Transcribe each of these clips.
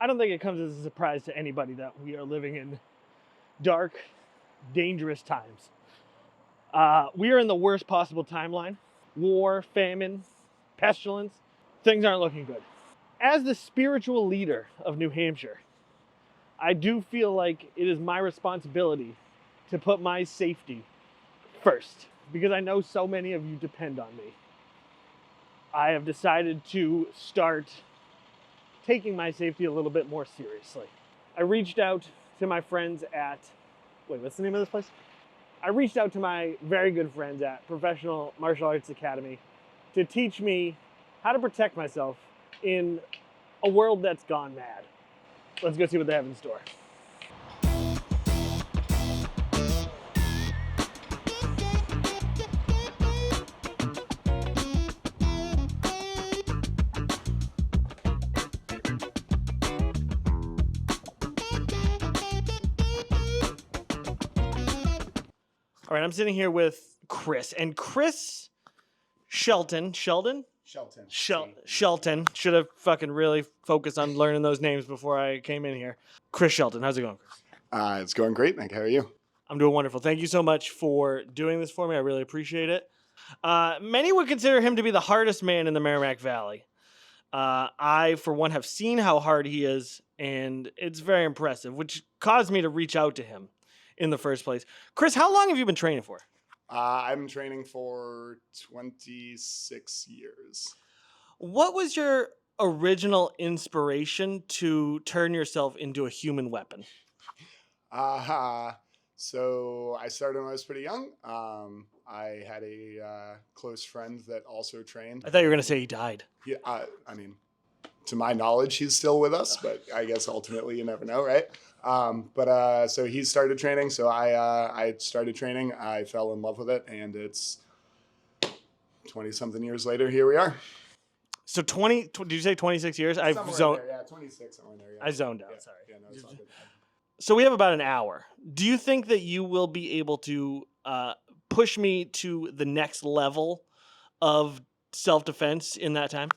I don't think it comes as a surprise to anybody that we are living in dark, dangerous times. We are in the worst possible timeline. War, famine, pestilence. Things aren't looking good. As the spiritual leader of New Hampshire, I do feel like it is my responsibility to put my safety first, because I know so many of you depend on me. I have decided to start taking my safety a little bit more seriously. I reached out to my friends at, what's the name of this place? I reached out to my very good friends at Professional Martial Arts Academy to teach me how to protect myself in a world that's gone mad. Let's go see what they have in store. All right, I'm sitting here with Chris, and Chris Shelton. Shelton. Should have fucking really focused on learning those names before I came in here. Chris Shelton, how's it going, Chris? It's going great. How are you? I'm doing wonderful. Thank you so much for doing this for me. I really appreciate it. Many would consider him to be the hardest man in the Merrimack Valley. I, for one, have seen how hard he is, and it's very impressive, which caused me to reach out to him in the first place. Chris, how long have you been training for? I've been training for 26 years. What was your original inspiration to turn yourself into a human weapon? So I started when I was pretty young. I had a close friend that also trained. I thought you were going to say he died. Yeah, I mean, to my knowledge, he's still with us, but I guess ultimately you never know, right? So he started training, so I started training. I fell in love with it, and it's 20-something years later, here we are. So did you say 26 years? Somewhere in there, yeah, 26, somewhere in there, yeah. I zoned out, yeah, sorry. Yeah, no, it's all good. So we have about an hour. Do you think that you will be able to push me to the next level of self-defense in that time?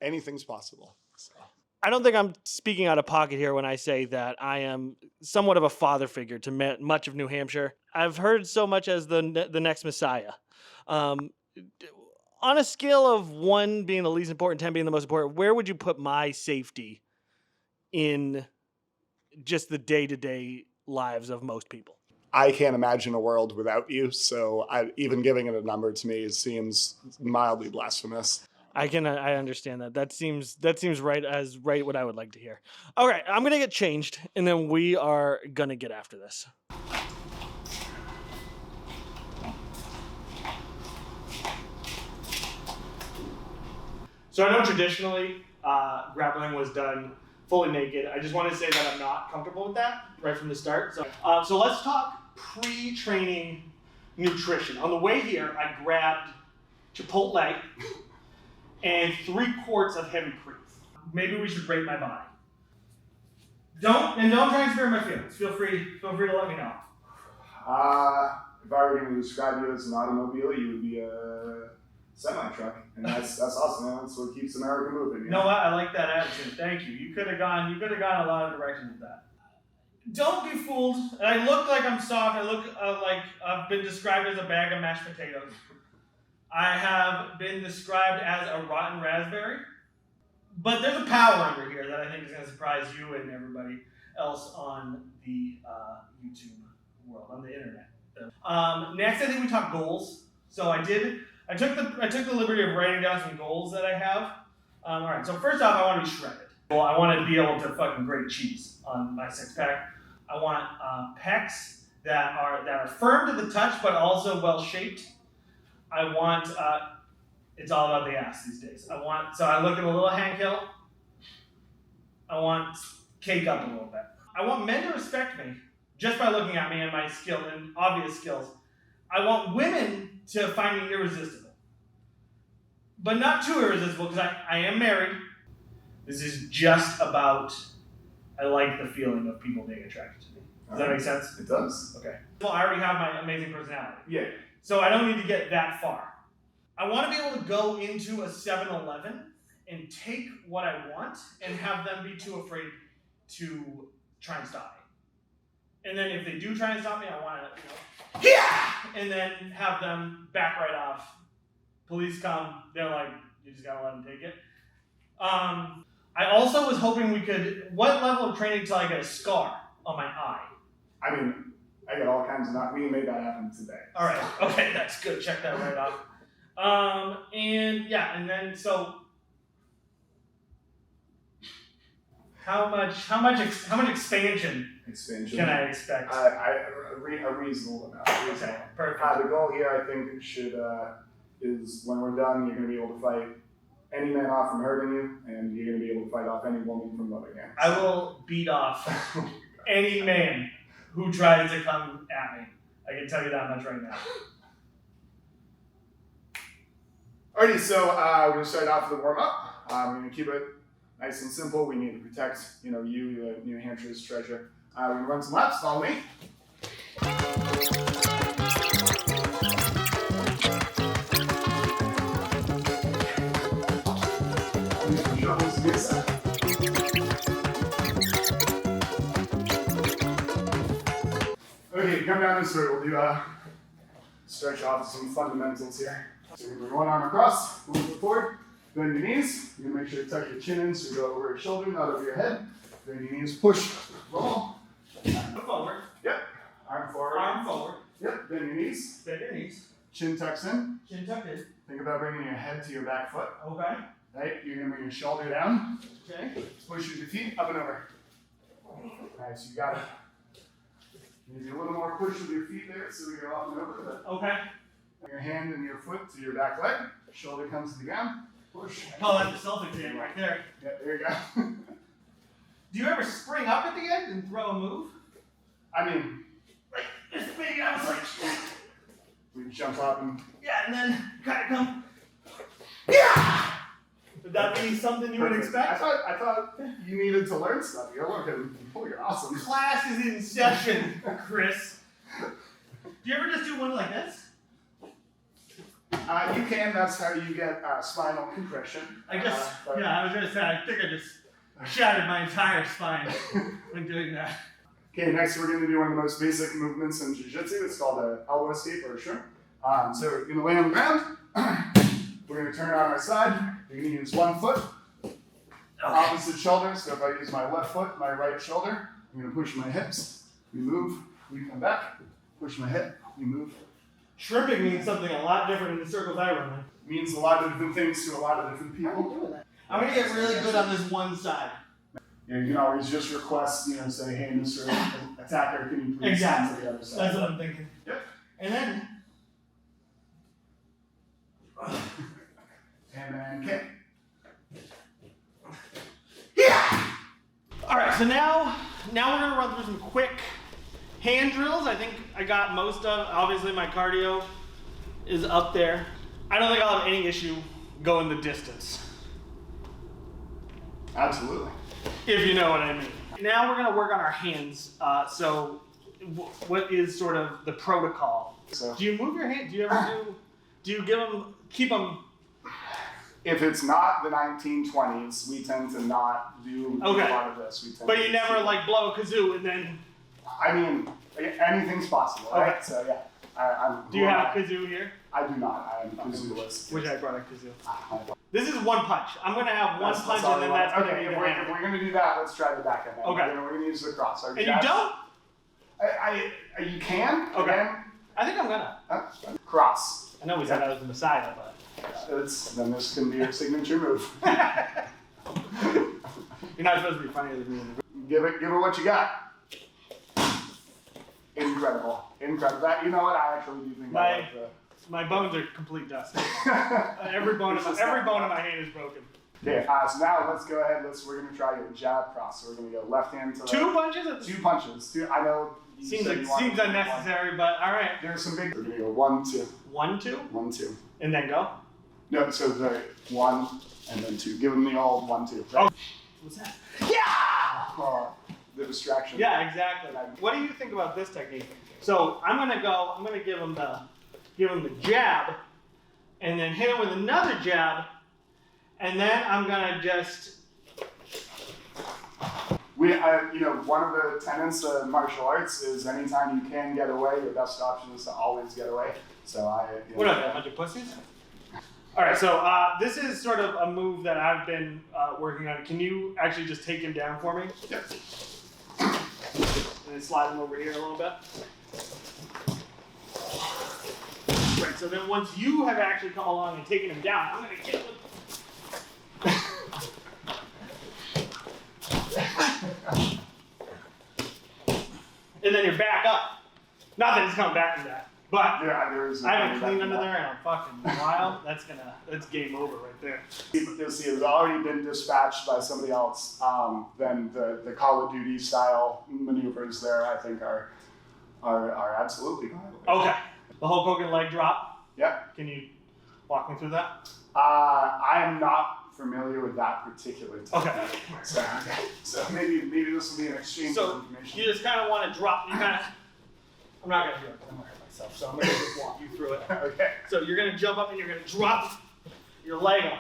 Anything's possible. So. I don't think I'm speaking out of pocket here when I say that I am somewhat of a father figure to much of New Hampshire. I've heard so much as the next Messiah. On a scale of 1 being the least important, 10 being the most important, where would you put my safety in just the day-to-day lives of most people? I can't imagine a world without you, so even giving it a number to me seems mildly blasphemous. I understand that. That seems right what I would like to hear. All right, I'm gonna get changed, and then we are gonna get after this. So I know traditionally grappling was done fully naked. I just want to say that I'm not comfortable with that right from the start. So let's talk pre-training nutrition. On the way here, I grabbed Chipotle and 3 quarts of heavy cream. Maybe we should rate my body. Don't try and spare my feelings. Feel free to let me know. If I were going to describe you as an automobile, you would be a semi-truck, and that's awesome. Man. That's what keeps America moving. You know what? I like that attitude. Thank you. You could have gone a lot of directions with that. Don't be fooled. I look like I'm soft. I look like I've been described as a bag of mashed potatoes. I have been described as a rotten raspberry. But there's a power under here that I think is going to surprise you and everybody else on the YouTube world, on the internet. Next, I think we talk goals. So I took the liberty of writing down some goals that I have. All right. So first off, I want to be shredded. Well, I want to be able to fucking grate cheese on my 6-pack. I want pecs that are firm to the touch, but also well shaped. I want. It's all about the ass these days. So I look at a little Hank Hill. I want cake up a little bit. I want men to respect me just by looking at me and my skill and obvious skills. I want women to find me irresistible. But not too irresistible, because I am married. This is just about, I like the feeling of people being attracted to me. Does that make sense? It does. Okay. Well, I already have my amazing personality. Yeah. So I don't need to get that far. I want to be able to go into a 7-Eleven and take what I want and have them be too afraid to try and stop me. And then if they do try and stop me, I want to, yeah, and then have them back right off. Police come, they're like, you just gotta let them take it. I also was hoping we could, what level of training till I get a scar on my eye? I mean, I got all kinds of not. We made that happen today. All right. Okay, that's good. Check that right off. And yeah, and then so how much expansion can I expect? A reasonable amount. Okay, perfect. The goal here, I think, is when we're done, you're going to be able to fight any man off from hurting you, and you're going to be able to fight off any woman from loving you. I will beat off any man who tries to come at me. I can tell you that much right now. Alrighty, so we're going to start off with the warm-up. We're going to keep it nice and simple. We need to protect, you, New Hampshire's treasure. We're going to run some laps. Follow me. Okay, come down this way. We'll do stretch off some fundamentals here. So you're going to bring one arm across, move forward, bend your knees. You're going to make sure to tuck your chin in so you go over your shoulder, not over your head. Bend your knees, push, roll. Forward. Yep. Arm forward. Arm forward. Yep. Bend your knees. Bend your knees. Chin tucks in. Chin tucked in. Think about bringing your head to your back foot. Okay. Right? You're going to bring your shoulder down. Okay. Push your feet up and over. Nice. You got it. Maybe a little more push with your feet there so we go up and over. Okay. Bring your hand and your foot to your back leg. Shoulder comes to the ground. Push. Oh, that's the self-exam right there. Yeah, there you go. Do you ever spring up at the end and throw a move? I mean, Like, just maybe I was like, we jump up and yeah, and then kind of come, yeah! Would that be something you would perfect. expect? I thought you needed to learn stuff. You're looking, oh, you're awesome. Class is in session, Chris. Do you ever just do one like this? You can. That's how you get spinal compression. I guess, yeah, I was gonna say, I think I just shattered my entire spine when doing that. Okay, next we're going to do one of the most basic movements in jiu-jitsu. It's called an elbow escape or a shrimp. So you're going to lay on the ground. We're going to turn it on our side. You're going to use one foot, opposite shoulder. So if I use my left foot, my right shoulder, I'm going to push my hips. We move, we come back, push my hip, we move. Shrimping means something a lot different in the circles I run in. It means a lot of different things to a lot of different people. I'm gonna get really good on this one side. Yeah, you can always just request, say, hey, Mr. Attacker, can you please come to the other side? That's what I'm thinking. Yep. And then, kick. yeah! All right, so now we're gonna run through some quick hand drills. I think I got most of. Obviously, my cardio is up there. I don't think I'll have any issue going the distance. Absolutely. If you know what I mean. Now we're gonna work on our hands. So, what is sort of the protocol? So, Do you move your hand? Do you ever do you keep them? if it's not the 1920s, we tend to not do a lot of this. But you never like blow a kazoo and then. I mean, anything's possible, right? Okay. So yeah. Do you have a kazoo here? I do not. I am kazoo-less. Wish I brought a kazoo. This is one punch. I'm gonna have one punch and then that's okay. If we're gonna do that, let's try the back end. Okay. We're gonna use the cross. And you don't? You can. Okay. Again. I think I'm gonna. Cross. I know we said I was the Messiah, but. Then this can be your signature move. You're not supposed to be funnier than me. Give it what you got. Incredible. That, you know what? I actually do think my bones are complete dust. every bone of my hand is broken. Okay, so now let's go ahead. We're gonna try your jab cross. So we're gonna go left hand to two punches. Two punches. I know. Seems unnecessary, but all right. There's some big. We're gonna go 1, 2. 1, 2. 1, 2. And then go. No, so sorry. 1 and then 2. Give them the old 1, 2. Right? Oh, what's that? Yeah. The distraction. Yeah, exactly. What do you think about this technique? So I'm gonna give him the jab, and then hit him with another jab, and then I'm gonna just One of the tenets of martial arts is anytime you can get away, your best option is to always get away. So What are they, a bunch of pussies? All right, so this is sort of a move that I've been working on. Can you actually just take him down for me? Yep. And then slide him over here a little bit. Right, so then once you have actually come along and taken him down, I'm going to kill him. And then you're back up. Not that he's coming back from that, but I haven't cleaned under there in a fucking while. That's game over right there. You'll see it's already been dispatched by somebody else. Then the Call of Duty style maneuvers there, I think, are absolutely viable. Okay. The Hulk Hogan leg drop. Yep. Can you walk me through that? I am not familiar with that particular technique. Okay. So maybe this will be an exchange of information. You just kind of want to drop. I'm not going to do it because I'm going to hurt myself. So I'm going to just walk you through it. Okay. So you're going to jump up and you're going to drop your leg on him.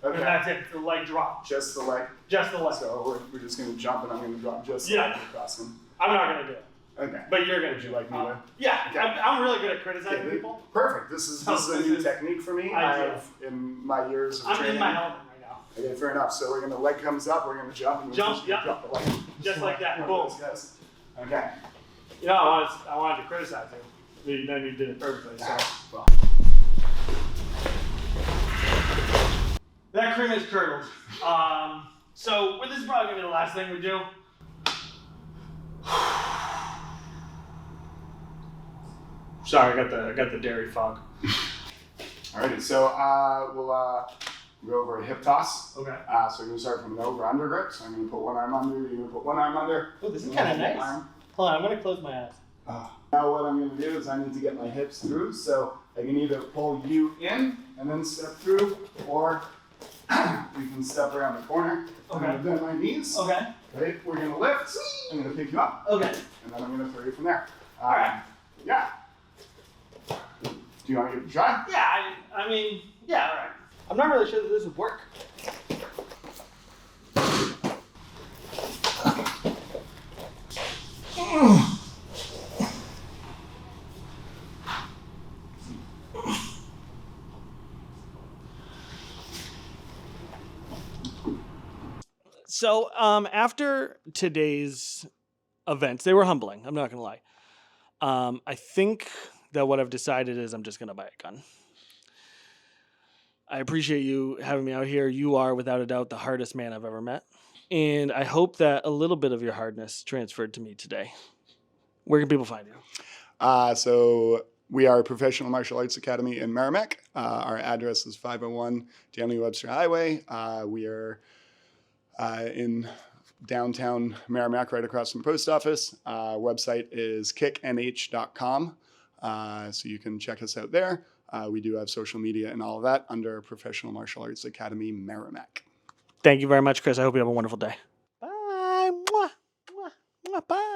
Okay. And that's it. The leg drop. Just the leg? Just the leg. So we're just going to jump and I'm going to drop just the leg across him. I'm not going to do it. Okay. But you're going to Would you like me to? Yeah. Okay. I'm really good at criticizing people. Perfect. This is a new technique for me. Ideal. In my years of I'm training. in my helmet right now. Okay, fair enough. So we're going to leg comes up, we're going to jump, and we're just going to drop the leg. Just like that. Boom. Okay. You know, I wanted to criticize you. Then you did it perfectly. So. Well. That cream is curdled. So this is probably going to be the last thing we do. Sorry, I got the dairy fog. Alrighty, so we'll go over a hip toss. Okay. So we're going to start from an over-under grip. So I'm going to put one arm under, you're going to put one arm under. Oh, this is kind of nice. Hold on, I'm going to close my eyes. Now what I'm going to do is I need to get my hips through. So I can either pull you in and then step through, or we can step around the corner. Okay. I'm going to bend my knees. Okay. Right, we're going to lift. I'm going to pick you up. Okay. And then I'm going to throw you from there. All right. Yeah. Do you want to give it a try? Yeah, I mean, yeah, all right. I'm not really sure that this would work. So, after today's events, they were humbling. I'm not going to lie. I think that what I've decided is I'm just going to buy a gun. I appreciate you having me out here. You are, without a doubt, the hardest man I've ever met. And I hope that a little bit of your hardness transferred to me today. Where can people find you? So we are a professional martial arts academy in Merrimack. Our address is 501 Daniel Webster Highway. We are in downtown Merrimack, right across from the post office. Website is kicknh.com. So you can check us out there. We do have social media and all of that under Professional Martial Arts Academy Merrimack. Thank you very much, Chris. I hope you have a wonderful day. Bye. Mwah. Mwah. Mwah. Bye.